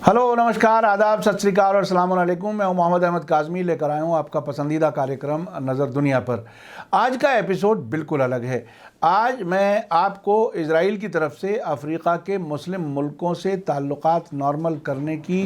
Hello, नमस्कार, आदाब, सत श्री अकाल और अस्सलाम वालेकुम। मैं हूं मोहम्मद अहमद काज़मी, लेकर आया हूं आपका पसंदीदा कार्यक्रम नज़र दुनिया पर। आज का एपिसोड बिल्कुल अलग है। आज मैं आपको इजराइल की तरफ से अफ्रीका के मुस्लिम मुल्कों से ताल्लुकात नॉर्मल करने की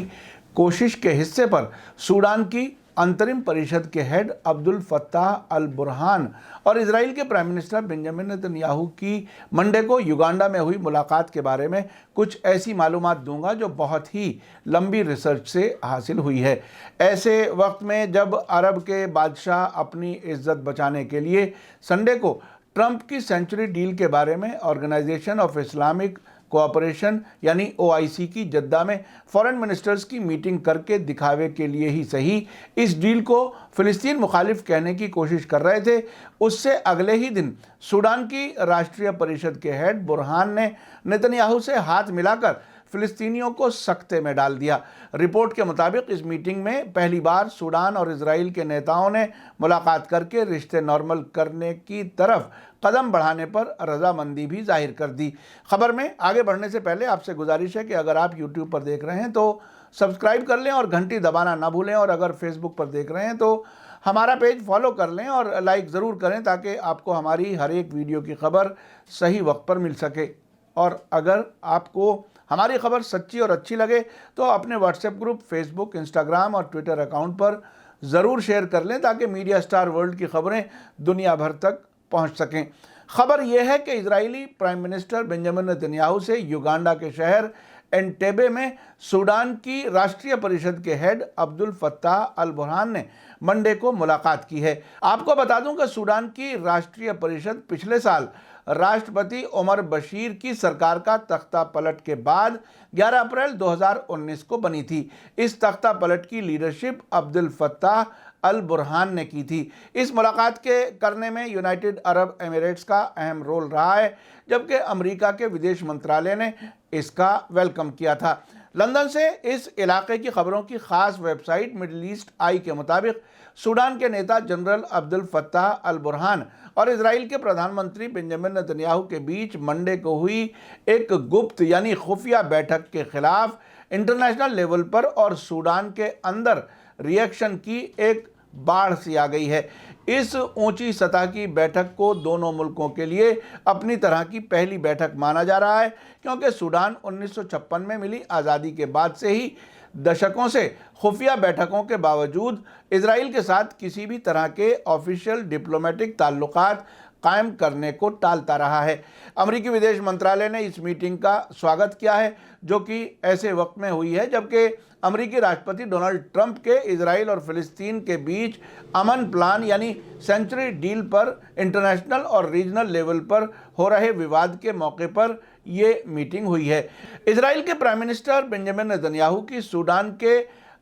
कोशिश के हिस्से पर सूडान की अंतरिम परिषद के head Abdul Fattah al Burhan और इजराइल के प्राइम मिनिस्टर बेंजामिन नेतन्याहू की मंडे को युगांडा में हुई मुलाकात के बारे में कुछ ऐसी मालूमात दूंगा जो बहुत ही लंबी रिसर्च से हासिल हुई है। ऐसे वक्त में जब अरब के बादशाह अपनी इज्जत बचाने के लिए संडे को ट्रंप की सेंचुरी डील के बारे में ऑर्गेनाइजेशन ऑफ इस्लामिक कोऑपरेशन यानी OIC की जद्दा में फॉरेन मिनिस्टर्स की मीटिंग करके दिखावे के लिए ही सही इस डील को फ़िलिस्तीन मुखालिफ कहने की कोशिश कर रहे थे, उससे अगले ही दिन सूडान की राष्ट्रीय परिषद के हेड बुरहान ने नेतन्याहू से हाथ मिलाकर फ़िलिस्तीनियों को सख्ते में डाल दिया। रिपोर्ट के मुताबिक इस मीटिंग में पहली बार सूडान और इजराइल के नेताओं ने मुलाकात करके रिश्ते नॉर्मल करने की तरफ कदम बढ़ाने पर रजामंदी भी जाहिर कर दी। खबर में आगे बढ़ने से पहले आपसे गुजारिश है कि अगर आप YouTube पर देख रहे हैं तो सब्सक्राइब कर लें और घंटी दबाना ना भूलें, और अगर फेसबुक पर देख रहे हैं तो हमारा पेज फॉलो कर लें और लाइक ज़रूर करें ताकि आपको हमारी हर एक वीडियो की खबर सही वक्त पर मिल सके। और अगर आपको हमारी खबर सच्ची और अच्छी लगे तो अपने व्हाट्सएप ग्रुप, फेसबुक, इंस्टाग्राम और ट्विटर अकाउंट पर ज़रूर शेयर कर लें ताकि मीडिया स्टार वर्ल्ड की खबरें दुनिया भर तक पहुंच सकें। खबर यह है कि Israeli prime minister Benjamin Netanyahu से युगांडा के शहर एंटेबे में सूडान की राष्ट्रीय परिषद के head Abdul Fattah al Burhan ने मंडे को मुलाकात की है। आपको बता दूं कि सूडान की राष्ट्रीय परिषद पिछले साल राष्ट्रपति उमर बशीर की सरकार का तख्ता पलट के बाद 11 अप्रैल 2019 को बनी थी। इस तख्ता पलट की leadership Abdul Fattah al Burhan ने की थी। इस मुलाकात के करने में यूनाइटेड अरब एमिरेट्स का अहम रोल रहा है, जबकि अमेरिका के विदेश मंत्रालय ने इसका वेलकम किया था। लंदन से इस इलाके की खबरों की खास वेबसाइट मिडल ईस्ट आई के मुताबिक सूडान के नेता general Abdul Fattah al Burhan और इजराइल के प्रधानमंत्री बेंजामिन नेतन्याहू के बीच मंडे को हुई एक गुप्त यानी खुफिया बैठक के खिलाफ इंटरनेशनल लेवल पर और सूडान के अंदर रिएक्शन की एक बाढ़ सी आ गई है। इस ऊंची सतह की बैठक को दोनों मुल्कों के लिए अपनी तरह की पहली बैठक माना जा रहा है, क्योंकि सूडान 1956 में मिली आज़ादी के बाद से ही दशकों से खुफिया बैठकों के बावजूद इजराइल के साथ किसी भी तरह के ऑफिशियल डिप्लोमेटिक ताल्लुकात कायम करने को टालता रहा है। अमेरिकी विदेश मंत्रालय ने इस मीटिंग का स्वागत किया है, जो कि ऐसे वक्त में हुई है जबकि अमेरिकी राष्ट्रपति डोनाल्ड ट्रंप के इजराइल और फिलिस्तीन के बीच अमन प्लान यानी सेंचुरी डील पर इंटरनेशनल और रीजनल लेवल पर हो रहे विवाद के मौके पर ये मीटिंग हुई है। इजराइल के प्राइम मिनिस्टर बेंजामिन नेतन्याहू की सूडान के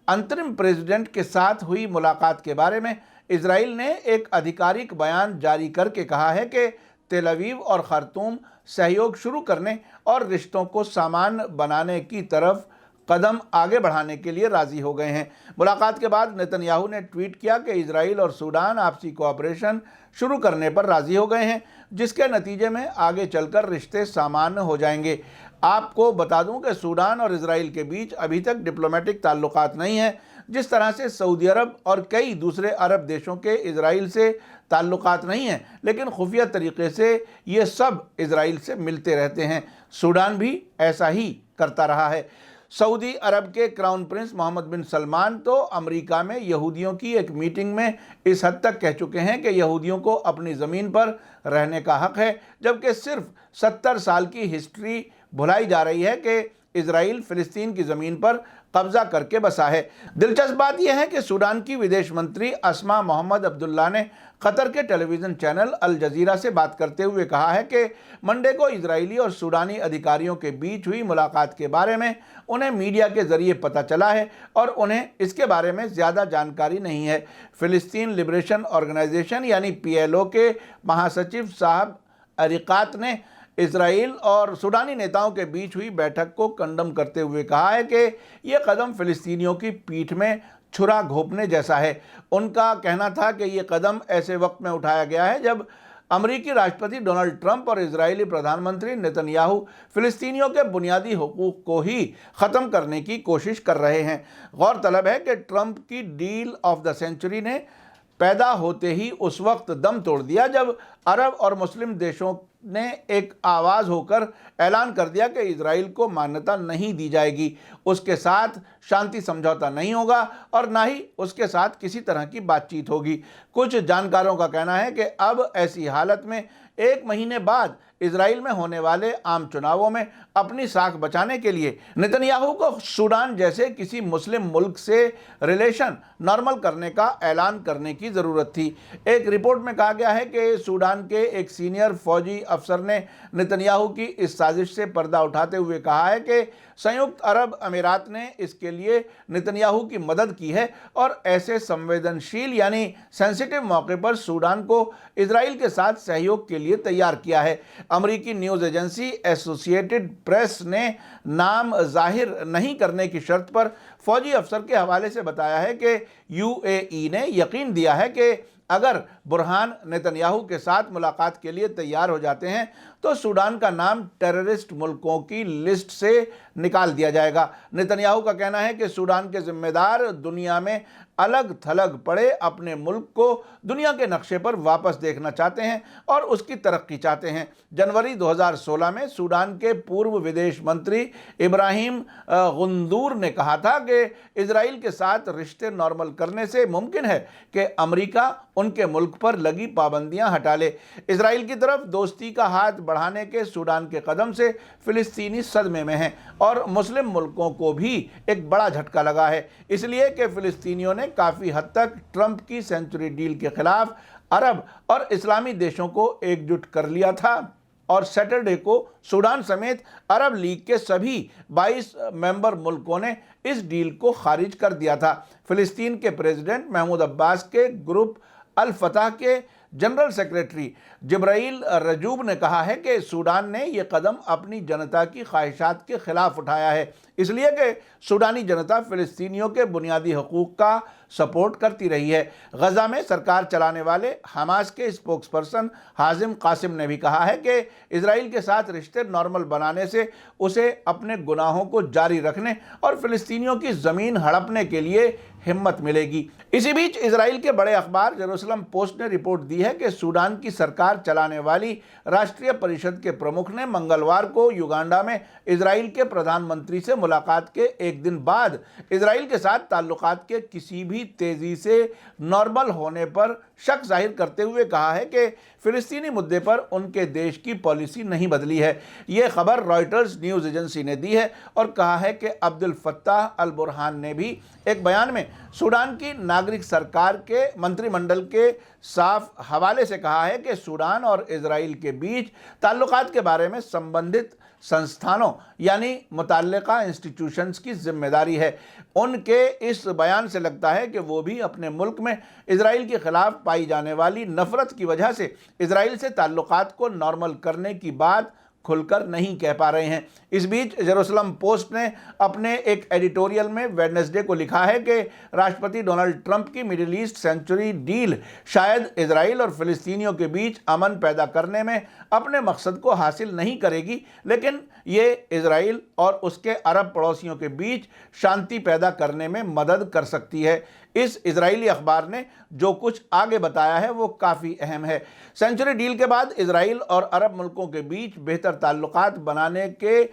अंतरिम प्रेसिडेंट के साथ हुई मुलाकात के बारे में इजराइल ने एक आधिकारिक बयान जारी करके कहा है कि तेल अवीव और खार्तूम सहयोग शुरू करने और रिश्तों को सामान्य बनाने की तरफ कदम आगे बढ़ाने के लिए राजी हो गए हैं। मुलाकात के बाद नेतन्याहू ने ट्वीट किया कि इजराइल और सूडान आपसी कोऑपरेशन शुरू करने पर राजी हो गए हैं, जिसके नतीजे में आगे चलकर रिश्ते सामान्य हो जाएंगे। आपको बता दूं कि सूडान और इजराइल के बीच अभी तक डिप्लोमेटिक ताल्लुकात नहीं है। जिस तरह से सऊदी अरब और कई दूसरे अरब देशों के इजराइल से ताल्लुकात नहीं हैं, लेकिन खुफिया तरीके से ये सब इजराइल से मिलते रहते हैं। सूडान भी ऐसा ही करता रहा है। सऊदी अरब के क्राउन प्रिंस मोहम्मद बिन सलमान तो अमेरिका में यहूदियों की एक मीटिंग में इस हद तक कह चुके हैं कि यहूदियों को अपनी ज़मीन पर रहने का हक है, जबकि सिर्फ 70 साल की हिस्ट्री भुलाई जा रही है कि इजराइल फ़िलिस्तीन की ज़मीन पर कब्ज़ा करके बसा है। दिलचस्प बात यह है कि सूडान की विदेश मंत्री अस्मा मोहम्मद अब्दुल्ला ने कतर के टेलीविज़न चैनल अल जजीरा से बात करते हुए कहा है कि मंडे को इजरायली और सूडानी अधिकारियों के बीच हुई मुलाकात के बारे में उन्हें मीडिया के ज़रिए पता चला है और उन्हें इसके बारे में ज़्यादा जानकारी नहीं है। फ़िलिस्तीन लिबरेशन ऑर्गेनाइजेशन यानी PLO के महासचिव साहब अरिकात ने इजराइल और सूडानी नेताओं के बीच हुई बैठक को कंडम करते हुए कहा है कि ये कदम फ़िलिस्तीनियों की पीठ में छुरा घोंपने जैसा है। उनका कहना था कि ये कदम ऐसे वक्त में उठाया गया है जब अमेरिकी राष्ट्रपति डोनाल्ड ट्रंप और इजरायली प्रधानमंत्री नेतन्याहू फिलिस्तीनियों के बुनियादी हुकूक को ही ख़त्म करने की कोशिश कर रहे हैं। गौरतलब है कि ट्रंप की डील ऑफ द सेंचुरी ने पैदा होते ही उस वक्त दम तोड़ दिया जब अरब और मुस्लिम देशों ने एक आवाज़ होकर ऐलान कर दिया कि इजराइल को मान्यता नहीं दी जाएगी, उसके साथ शांति समझौता नहीं होगा और ना ही उसके साथ किसी तरह की बातचीत होगी। कुछ जानकारों का कहना है कि अब ऐसी हालत में 1 महीने बाद इजराइल में होने वाले आम चुनावों में अपनी साख बचाने के लिए नेतन्याहू को सूडान जैसे किसी मुस्लिम मुल्क से रिलेशन नॉर्मल करने का ऐलान करने की ज़रूरत थी। एक रिपोर्ट में कहा गया है कि सूडान के एक सीनियर फौजी अफसर ने नेतन्याहू की इस साजिश से पर्दा उठाते हुए कहा है कि संयुक्त अरब अमीरात ने इसके लिए नेतन्याहू की मदद की है और ऐसे संवेदनशील यानी सेंसिटिव मौके पर सूडान को इजराइल के साथ सहयोग के लिए तैयार किया है। अमेरिकी न्यूज़ एजेंसी एसोसिएटेड प्रेस ने नाम जाहिर नहीं करने की शर्त पर फौजी अफसर के हवाले से बताया है कि यूएई ने यकीन दिया है कि अगर बुरहान नेतन्याहू के साथ मुलाकात के लिए तैयार हो जाते हैं तो सूडान का नाम टेररिस्ट मुल्कों की लिस्ट से निकाल दिया जाएगा। नेतन्याहू का कहना है कि सूडान के जिम्मेदार दुनिया में अलग थलग पड़े अपने मुल्क को दुनिया के नक्शे पर वापस देखना चाहते हैं और उसकी तरक्की चाहते हैं। जनवरी 2016 में सूडान के पूर्व विदेश मंत्री इब्राहिम गुंदूर ने कहा था कि इजराइल के साथ रिश्ते नॉर्मल करने से मुमकिन है कि अमेरिका उनके मुल्क पर लगी पाबंदियां हटा ले। इजराइल की तरफ दोस्ती का हाथ बढ़ाने के सूडान के कदम से फिलिस्तीनी सदमे में हैं और मुस्लिम मुल्कों को भी एक बड़ा झटका लगा है, इसलिए कि फिलिस्तीनियों ने काफ़ी हद तक ट्रंप की सेंचुरी डील के खिलाफ अरब और इस्लामी देशों को एकजुट कर लिया था और सैटरडे को सूडान समेत अरब लीग के सभी 22 मेंबर मुल्कों ने इस डील को खारिज कर दिया था। फिलिस्तीन के प्रेसिडेंट महमूद अब्बास के ग्रुप अल फतह के जनरल सेक्रेटरी जिब्राइल रजूब ने कहा है कि सूडान ने यह कदम अपनी जनता की ख्वाहिशात के खिलाफ उठाया है, इसलिए कि सूडानी जनता फ़िलिस्तीनियों के बुनियादी हकूक़ का सपोर्ट करती रही है। गज़ा में सरकार चलाने वाले हमास के स्पोक्सपर्सन हाजिम कासिम ने भी कहा है कि इजराइल के साथ रिश्ते नॉर्मल बनाने से उसे अपने गुनाहों को जारी रखने और फ़िलिस्तीनियों की ज़मीन हड़पने के लिए हिम्मत मिलेगी। इसी बीच इजराइल के बड़े अखबार जेरूसलम पोस्ट ने रिपोर्ट दी है कि सूडान की सरकार चलाने वाली राष्ट्रीय परिषद के प्रमुख ने मंगलवार को युगांडा में इजराइल के प्रधानमंत्री से मुलाकात के एक दिन बाद इजराइल के साथ ताल्लुकात के किसी भी तेज़ी से नॉर्मल होने पर शक जाहिर करते हुए कहा है कि फ़िलिस्तीनी मुद्दे पर उनके देश की पॉलिसी नहीं बदली है। ये खबर रॉयटर्स न्यूज़ एजेंसी ने दी है और कहा है कि अब्दुल फत्ताह अल बुरहान ने भी एक बयान में सूडान की नागरिक सरकार के मंत्रिमंडल के साफ हवाले से कहा है कि सूडान और इजराइल के बीच ताल्लुकात के बारे में संबंधित संस्थानों यानी मुतल्लिका इंस्टीट्यूशंस की जिम्मेदारी है। उनके इस बयान से लगता है कि वो भी अपने मुल्क में इजराइल के खिलाफ पाई जाने वाली नफ़रत की वजह से इजराइल से ताल्लुकात को नॉर्मल करने की बात खुलकर नहीं कह पा रहे हैं। इस बीच जेरूसलम पोस्ट ने अपने एक एडिटोरियल में वेडनेसडे को लिखा है कि राष्ट्रपति डोनाल्ड ट्रंप की मिडिल ईस्ट सेंचुरी डील शायद इजराइल और फिलिस्तीनियों के बीच अमन पैदा करने में अपने मकसद को हासिल नहीं करेगी, लेकिन ये इजराइल और उसके अरब पड़ोसियों के बीच शांति पैदा करने में मदद कर सकती है। इस इजरायली अखबार ने जो कुछ आगे बताया है वो काफ़ी अहम है। सेंचुरी डील के बाद इजराइल और अरब मुल्कों के बीच बेहतर ताल्लुकात बनाने के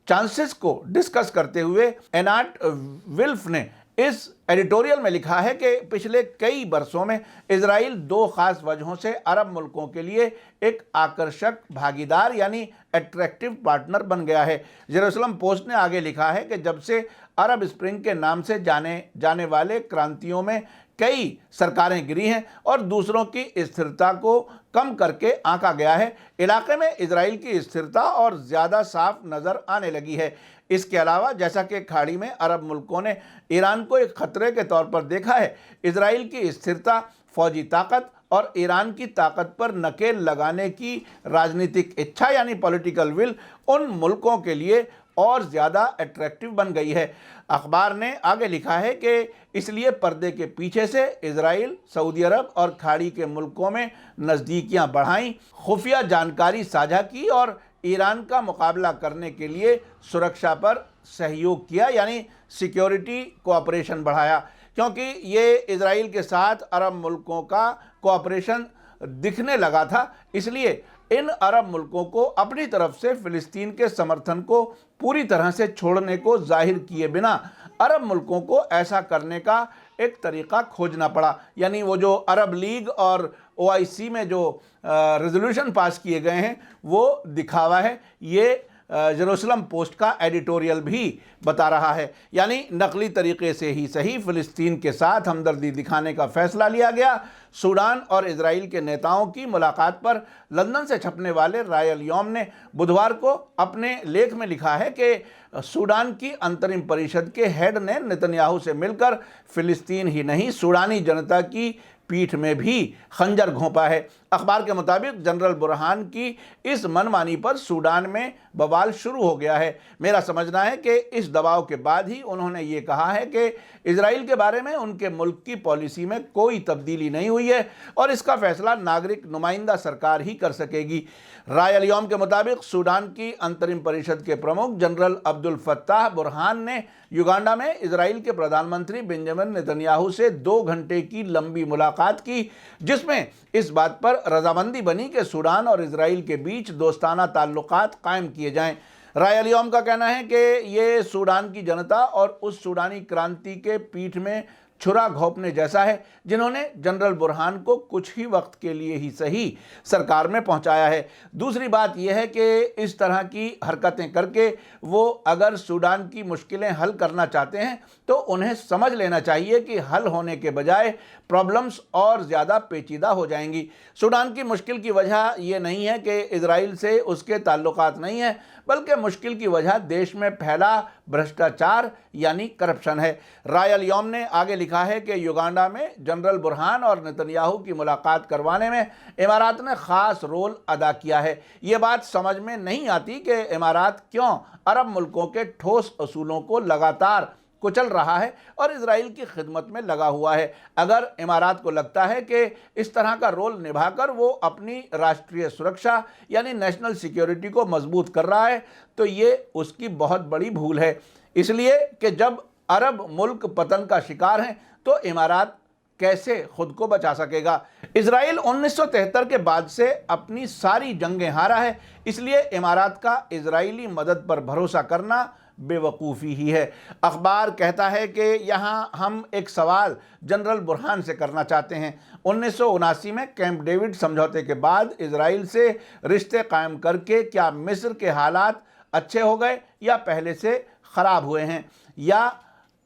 चांसेस को डिस्कस करते हुए एनाट विल्फ ने इस एडिटोरियल में लिखा है कि पिछले कई बरसों में इजराइल दो ख़ास वजहों से अरब मुल्कों के लिए एक आकर्षक भागीदार यानी अट्रैक्टिव पार्टनर बन गया है। जेरूसलम पोस्ट ने आगे लिखा है कि जब से अरब स्प्रिंग के नाम से जाने वाले क्रांतियों में कई सरकारें गिरी हैं और दूसरों की स्थिरता को कम करके आंका गया है, इलाके में इजराइल की स्थिरता और ज़्यादा साफ नज़र आने लगी है। इसके अलावा जैसा कि खाड़ी में अरब मुल्कों ने ईरान को एक ख़तरे के तौर पर देखा है, इजराइल की स्थिरता, फौजी ताकत और ईरान की ताकत पर नकेल लगाने की राजनीतिक इच्छा यानी पॉलिटिकल विल उन मुल्कों के लिए और ज़्यादा अट्रैक्टिव बन गई है। अखबार ने आगे लिखा है कि इसलिए पर्दे के पीछे से इजराइल, सऊदी अरब और खाड़ी के मुल्कों में नज़दीकियाँ बढ़ाईं, खुफिया जानकारी साझा की और ईरान का मुकाबला करने के लिए सुरक्षा पर सहयोग किया, यानी सिक्योरिटी कोऑपरेशन बढ़ाया। क्योंकि ये इजराइल के साथ अरब मुल्कों का कोऑपरेशन दिखने लगा था, इसलिए इन अरब मुल्कों को अपनी तरफ से फ़िलिस्तीन के समर्थन को पूरी तरह से छोड़ने को जाहिर किए बिना अरब मुल्कों को ऐसा करने का एक तरीक़ा खोजना पड़ा। यानी वो जो अरब लीग और OIC में जो रेजोल्यूशन पास किए गए हैं वो दिखावा है, ये जेरूसलम पोस्ट का एडिटोरियल भी बता रहा है। यानी नकली तरीके से ही सही फ़िलिस्तीन के साथ हमदर्दी दिखाने का फ़ैसला लिया गया। सूडान और इजराइल के नेताओं की मुलाकात पर लंदन से छपने वाले रायल यौम ने बुधवार को अपने लेख में लिखा है कि सूडान की अंतरिम परिषद के हेड ने नेतन्याहू से मिलकर फ़िलिस्तीन ही नहीं, सूडानी जनता की पीठ में भी खंजर घोंपा है। अखबार के मुताबिक जनरल बुरहान की इस मनमानी पर सूडान में बवाल शुरू हो गया है। मेरा समझना है कि इस दबाव के बाद ही उन्होंने ये कहा है कि इजराइल के बारे में उनके मुल्क की पॉलिसी में कोई तब्दीली नहीं हुई है और इसका फैसला नागरिक नुमाइंदा सरकार ही कर सकेगी। रायल यौम के मुताबिक सूडान की अंतरिम परिषद के प्रमुख जनरल अब्दुल फत्ताह बुरहान ने युगांडा में इजराइल के प्रधानमंत्री बेंजामिन नेतन्याहू से 2 घंटे की लंबी मुलाकात की, जिसमें इस बात पर रजामंदी बनी कि सूडान और इजराइल के बीच दोस्ताना ताल्लुकात कायम किए जाएं। रायल यौम का कहना है कि ये सूडान की जनता और उस सूडानी क्रांति के पीठ में छुरा घोंपने जैसा है जिन्होंने जनरल बुरहान को कुछ ही वक्त के लिए ही सही सरकार में पहुंचाया है। दूसरी बात यह है कि इस तरह की हरकतें करके वो अगर सूडान की मुश्किलें हल करना चाहते हैं तो उन्हें समझ लेना चाहिए कि हल होने के बजाय प्रॉब्लम्स और ज़्यादा पेचीदा हो जाएंगी। सूडान की मुश्किल की वजह यह नहीं है कि इजराइल से उसके ताल्लुकात नहीं है, बल्कि मुश्किल की वजह देश में फैला भ्रष्टाचार यानी करप्शन है। रायल यौम ने आगे लिखा है कि युगांडा में जनरल बुरहान और नेतन्याहू की मुलाकात करवाने में इमारात ने ख़ास रोल अदा किया है। ये बात समझ में नहीं आती कि इमारात क्यों अरब मुल्कों के ठोस असूलों को लगातार कुचल रहा है और इजराइल की खिदमत में लगा हुआ है। अगर इमारात को लगता है कि इस तरह का रोल निभाकर वो अपनी राष्ट्रीय सुरक्षा यानी नेशनल सिक्योरिटी को मजबूत कर रहा है तो ये उसकी बहुत बड़ी भूल है। इसलिए कि जब अरब मुल्क पतन का शिकार हैं तो इमारात कैसे खुद को बचा सकेगा। इजराइल 1973 के बाद से अपनी सारी जंगें हारा है, इसलिए इमारात का इजरायली मदद पर भरोसा करना बेवकूफ़ी ही है। अखबार कहता है कि यहाँ हम एक सवाल जनरल बुरहान से करना चाहते हैं। 1979 में कैंप डेविड समझौते के बाद इजराइल से रिश्ते कायम करके क्या मिस्र के हालात अच्छे हो गए या पहले से ख़राब हुए हैं, या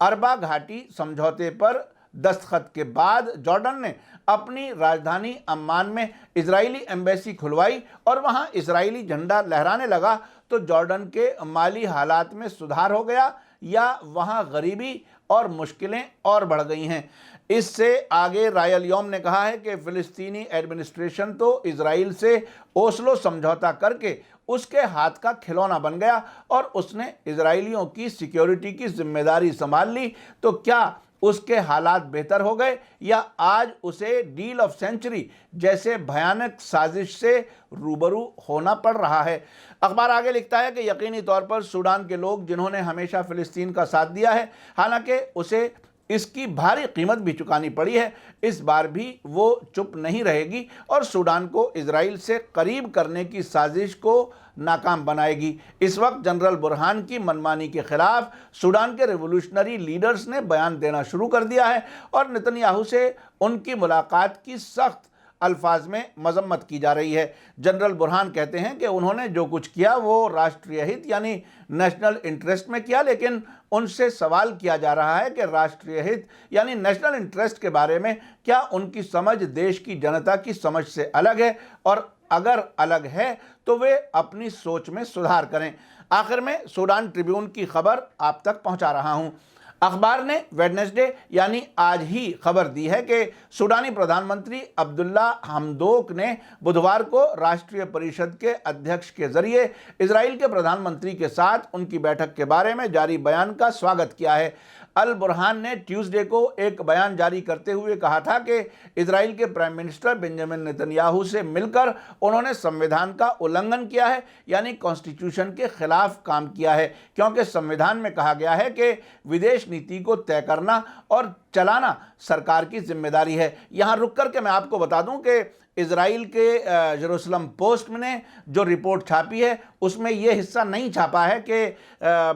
अरबा घाटी समझौते पर दस्तखत के बाद जॉर्डन ने अपनी राजधानी अम्मान में इजरायली एम्बेसी खुलवाई और वहां इजरायली झंडा लहराने लगा तो जॉर्डन के माली हालात में सुधार हो गया या वहां गरीबी और मुश्किलें और बढ़ गई हैं। इससे आगे रायल यौम ने कहा है कि फ़िलिस्तीनी एडमिनिस्ट्रेशन तो इजराइल से ओस्लो समझौता करके उसके हाथ का खिलौना बन गया और उसने इजरायलियों की सिक्योरिटी की जिम्मेदारी संभाल ली, तो क्या उसके हालात बेहतर हो गए या आज उसे डील ऑफ सेंचुरी जैसे भयानक साजिश से रूबरू होना पड़ रहा है। अखबार आगे लिखता है कि यकीनी तौर पर सूडान के लोग जिन्होंने हमेशा फ़िलिस्तीन का साथ दिया है, हालांकि उसे इसकी भारी कीमत भी चुकानी पड़ी है, इस बार भी वो चुप नहीं रहेगी और सूडान को इजराइल से करीब करने की साजिश को नाकाम बनाएगी। इस वक्त जनरल बुरहान की मनमानी के खिलाफ सूडान के रिवोल्यूशनरी लीडर्स ने बयान देना शुरू कर दिया है और नेतन्याहू से उनकी मुलाकात की सख्त अल्फाज में मजम्मत की जा रही है। जनरल बुरहान कहते हैं कि उन्होंने जो कुछ किया वो राष्ट्रीय हित यानी नेशनल इंटरेस्ट में किया, लेकिन उनसे सवाल किया जा रहा है कि राष्ट्रीय हित यानी नेशनल इंटरेस्ट के बारे में क्या उनकी समझ देश की जनता की समझ से अलग है, और अगर अलग है तो वे अपनी सोच में सुधार करें। आखिर में सूडान ट्रिब्यून की खबर आप तक पहुंचा रहा हूं। अखबार ने वेडनेसडे यानी आज ही खबर दी है कि सूडानी प्रधानमंत्री अब्दुल्ला हमदोक ने बुधवार को राष्ट्रीय परिषद के अध्यक्ष के जरिए इजराइल के प्रधानमंत्री के साथ उनकी बैठक के बारे में जारी बयान का स्वागत किया है। अल बुरहान ने ट्यूसडे को एक बयान जारी करते हुए कहा था कि इजराइल के प्राइम मिनिस्टर बेंजामिन नेतन्याहू से मिलकर उन्होंने संविधान का उल्लंघन किया है, यानी कॉन्स्टिट्यूशन के खिलाफ काम किया है, क्योंकि संविधान में कहा गया है कि विदेश नीति को तय करना और चलाना सरकार की जिम्मेदारी है। यहाँ रुक कर के मैं आपको बता दूं कि इजराइल के जेरूसलम पोस्ट ने जो रिपोर्ट छापी है उसमें यह हिस्सा नहीं छापा है कि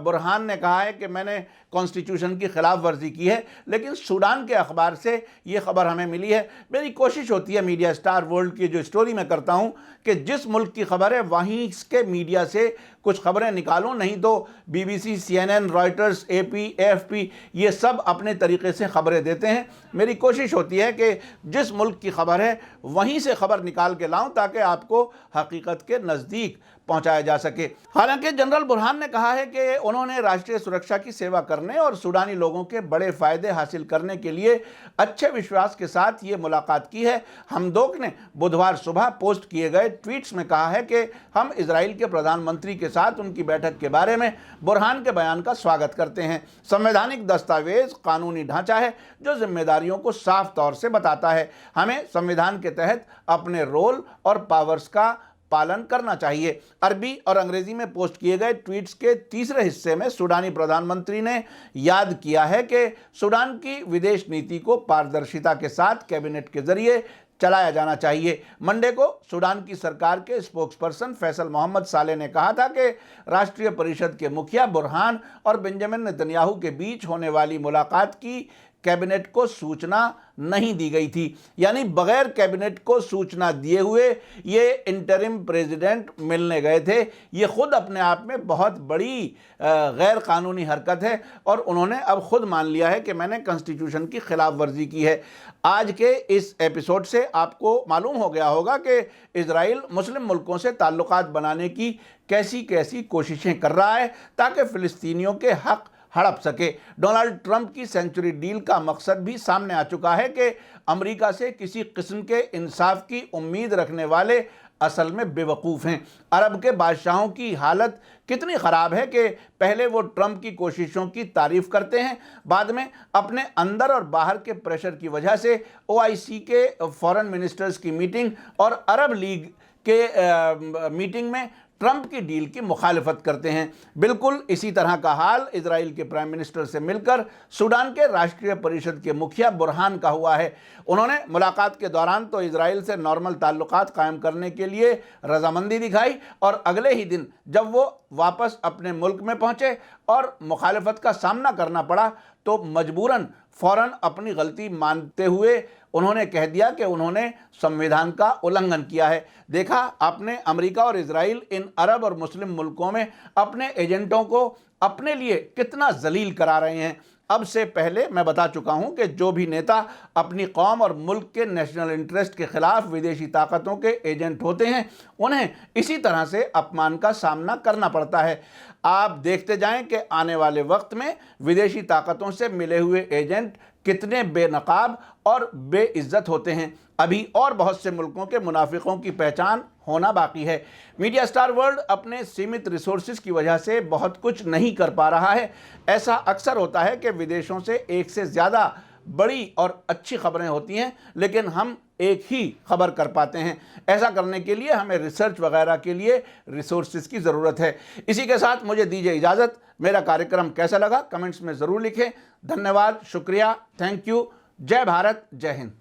बुरहान ने कहा है कि मैंने कॉन्स्टिट्यूशन की खिलाफ वर्जी की है, लेकिन सूडान के अखबार से ये खबर हमें मिली है। मेरी कोशिश होती है मीडिया स्टार वर्ल्ड की जो स्टोरी मैं करता हूँ कि जिस मुल्क की खबर है वहीं के मीडिया से कुछ खबरें निकालूं, नहीं तो BBC, CNN, Reuters, AP, AFP ये सब अपने तरीके से खबरें देते हैं। मेरी कोशिश होती है कि जिस मुल्क की खबर है वहीं से खबर निकाल के लाऊं ताकि आपको हकीकत के नज़दीक पहुंचाया जा सके। हालांकि जनरल बुरहान ने कहा है कि उन्होंने राष्ट्रीय सुरक्षा की सेवा करने और सूडानी लोगों के बड़े फायदे हासिल करने के लिए अच्छे विश्वास के साथ ये मुलाकात की है। हमदोक ने बुधवार सुबह पोस्ट किए गए ट्वीट्स में कहा है कि हम इजराइल के प्रधानमंत्री के साथ उनकी बैठक के बारे में बुरहान के बयान का स्वागत करते हैं। संवैधानिक दस्तावेज कानूनी ढांचा है जो जिम्मेदारियों को साफ तौर से बताता है। हमें संविधान के तहत अपने रोल और पावर्स का पालन करना चाहिए। अरबी और अंग्रेजी में पोस्ट किए गए ट्वीट्स के तीसरे हिस्से में सूडानी प्रधानमंत्री ने याद किया है कि सूडान की विदेश नीति को पारदर्शिता के साथ कैबिनेट के जरिए चलाया जाना चाहिए। मंडे को सूडान की सरकार के स्पोक्सपर्सन फैसल मोहम्मद साले ने कहा था कि राष्ट्रीय परिषद के मुखिया बुरहान और बेंजामिन नेतन्याहू के बीच होने वाली मुलाकात की कैबिनेट को सूचना नहीं दी गई थी, यानी बगैर कैबिनेट को सूचना दिए हुए ये इंटरिम प्रेसिडेंट मिलने गए थे। ये खुद अपने आप में बहुत बड़ी गैर कानूनी हरकत है और उन्होंने अब खुद मान लिया है कि मैंने कॉन्स्टिट्यूशन की खिलाफ वर्जी की है। आज के इस एपिसोड से आपको मालूम हो गया होगा कि इजराइल मुस्लिम मुल्कों से ताल्लुकात बनाने की कैसी कैसी कोशिशें कर रहा है ताकि फ़िलिस्तीनियों के हक़ हड़प सके। डोनाल्ड ट्रंप की सेंचुरी डील का मकसद भी सामने आ चुका है कि अमेरिका से किसी किस्म के इंसाफ की उम्मीद रखने वाले असल में बेवकूफ़ हैं। अरब के बादशाहों की हालत कितनी ख़राब है कि पहले वो ट्रंप की कोशिशों की तारीफ़ करते हैं, बाद में अपने अंदर और बाहर के प्रेशर की वजह से OIC के फॉरेन मिनिस्टर्स की मीटिंग और अरब लीग के मीटिंग में ट्रंप की डील की मुखालिफत करते हैं। बिल्कुल इसी तरह का हाल इजराइल के प्राइम मिनिस्टर से मिलकर सूडान के राष्ट्रीय परिषद के मुखिया बुरहान का हुआ है। उन्होंने मुलाकात के दौरान तो इजराइल से नॉर्मल ताल्लुकात कायम करने के लिए रजामंदी दिखाई और अगले ही दिन जब वो वापस अपने मुल्क में पहुंचे और मुखालिफत का सामना करना पड़ा तो मजबूरन फ़ौरन अपनी गलती मानते हुए उन्होंने कह दिया कि उन्होंने संविधान का उल्लंघन किया है। देखा आपने, अमेरिका और इजराइल इन अरब और मुस्लिम मुल्कों में अपने एजेंटों को अपने लिए कितना जलील करा रहे हैं। अब से पहले मैं बता चुका हूं कि जो भी नेता अपनी कौम और मुल्क के नेशनल इंटरेस्ट के खिलाफ विदेशी ताकतों के एजेंट होते हैं उन्हें इसी तरह से अपमान का सामना करना पड़ता है। आप देखते जाएं कि आने वाले वक्त में विदेशी ताकतों से मिले हुए एजेंट कितने बेनकाब और बेइज्जत होते हैं। अभी और बहुत से मुल्कों के मुनाफिकों की पहचान होना बाकी है। मीडिया स्टार वर्ल्ड अपने सीमित रिसोर्सेज की वजह से बहुत कुछ नहीं कर पा रहा है। ऐसा अक्सर होता है कि विदेशों से एक से ज़्यादा बड़ी और अच्छी खबरें होती हैं लेकिन हम एक ही खबर कर पाते हैं। ऐसा करने के लिए हमें रिसर्च वगैरह के लिए रिसोर्सेज की ज़रूरत है। इसी के साथ मुझे दीजिए इजाज़त। मेरा कार्यक्रम कैसा लगा कमेंट्स में ज़रूर लिखें। धन्यवाद, शुक्रिया, थैंक यू। जय भारत, जय हिंद।